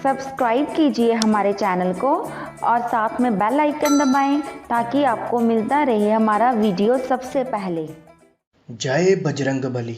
Subscribe कीजिए हमारे channel को और साथ में बेल आइकन दबाएं ताकि आपको मिलता रहे हमारा वीडियो सबसे पहले। जय बजरंगबली।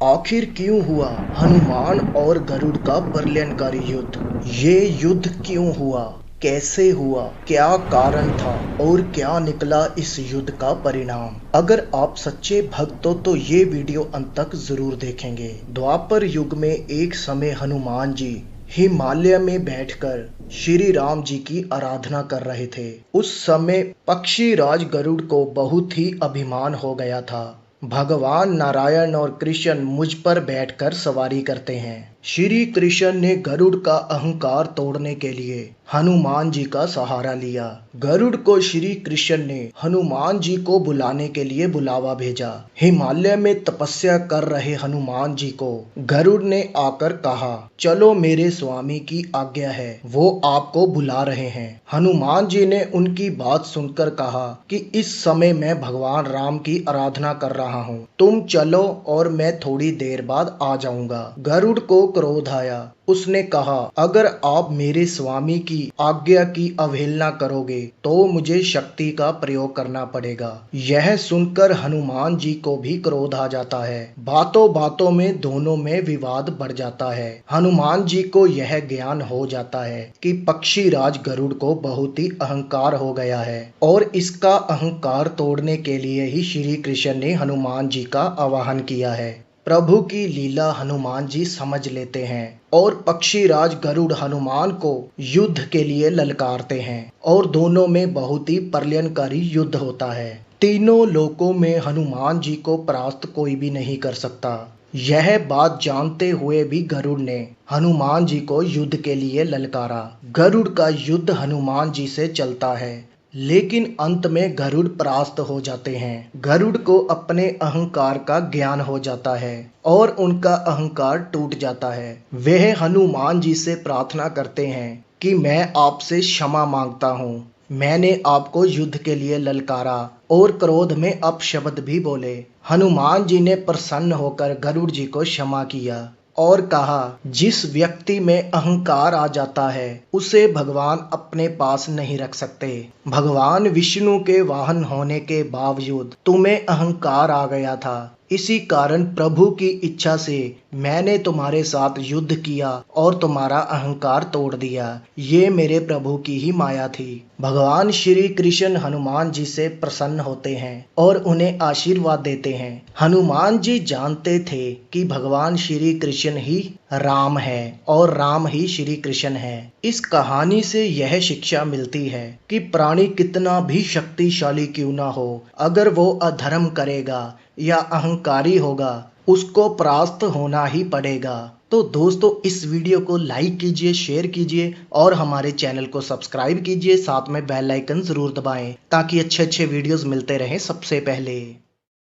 आखिर क्यों हुआ हनुमान और गरुड़ का प्रलयंकारी युद्ध? ये युद्ध क्यों हुआ, कैसे हुआ, क्या कारण था और क्या निकला इस युद्ध का परिणाम? अगर आप सच्चे भक्त हो तो ये वीडियो अंत तक जरूर देखेंगे। द्वापर युग में एक समय हनुमान जी हिमालय में बैठकर श्री राम जी की आराधना कर रहे थे। उस समय पक्षी राज गरुड़ को बहुत ही अभिमान हो गया था। भगवान नारायण और कृष्ण मुझ पर बैठकर सवारी करते हैं। श्री कृष्ण ने गरुड़ का अहंकार तोड़ने के लिए हनुमान जी का सहारा लिया। गरुड़ को श्री कृष्ण ने हनुमान जी को बुलाने के लिए बुलावा भेजा। हिमालय में तपस्या कर रहे हनुमान जी को गरुड़ ने आकर कहा, चलो मेरे स्वामी की आज्ञा है, वो आपको बुला रहे हैं। हनुमान जी ने उनकी बात सुनकर कहा कि इस समय मैं भगवान राम की आराधना कर रहा हूँ, तुम चलो और मैं थोड़ी देर बाद आ जाऊंगा। गरुड़ को क्रोध आया। उसने कहा, अगर आप मेरे स्वामी की आज्ञा की अवहेलना करोगे तो मुझे शक्ति का प्रयोग करना पड़ेगा। यह सुनकर हनुमान जी को भी क्रोध आ जाता है। बातों बातों में दोनों में विवाद बढ़ जाता है। हनुमान जी को यह ज्ञान हो जाता है कि पक्षी राज गरुड़ को बहुत ही अहंकार हो गया है और इसका अहंकार तोड़ने के लिए ही श्री कृष्ण ने हनुमान जी का आवाहन किया है। प्रभु की लीला हनुमान जी समझ लेते हैं और पक्षीराज गरुड़ हनुमान को युद्ध के लिए ललकारते हैं और दोनों में बहुत ही प्रलयंकारी युद्ध होता है। तीनों लोकों में हनुमान जी को परास्त कोई भी नहीं कर सकता। यह बात जानते हुए भी गरुड़ ने हनुमान जी को युद्ध के लिए ललकारा। गरुड़ का युद्ध हनुमान जी से चलता है, लेकिन अंत में गरुड़ परास्त हो जाते हैं। गरुड़ को अपने अहंकार का ज्ञान हो जाता है और उनका अहंकार टूट जाता है। वह हनुमान जी से प्रार्थना करते हैं कि मैं आपसे क्षमा मांगता हूँ, मैंने आपको युद्ध के लिए ललकारा और क्रोध में अपशब्द भी बोले। हनुमान जी ने प्रसन्न होकर गरुड़ जी को क्षमा किया और कहा, जिस व्यक्ति में अहंकार आ जाता है उसे भगवान अपने पास नहीं रख सकते। भगवान विष्णु के वाहन होने के बावजूद तुम्हें अहंकार आ गया था, इसी कारण प्रभु की इच्छा से मैंने तुम्हारे साथ युद्ध किया और तुम्हारा अहंकार तोड़ दिया। ये मेरे प्रभु की ही माया थी। भगवान श्री कृष्ण हनुमान जी से प्रसन्न होते हैं और उन्हें आशीर्वाद देते हैं। हनुमान जी जानते थे कि भगवान श्री कृष्ण ही राम है और राम ही श्री कृष्ण है। इस कहानी से यह शिक्षा मिलती है कि प्राणी कितना भी शक्तिशाली क्यों ना हो, अगर वो अधर्म करेगा या अहंकारी होगा उसको परास्त होना ही पड़ेगा। तो दोस्तों, इस वीडियो को लाइक कीजिए, शेयर कीजिए और हमारे चैनल को सब्सक्राइब कीजिए। साथ में बेल आइकन जरूर दबाएं ताकि अच्छे अच्छे वीडियोस मिलते रहें सबसे पहले।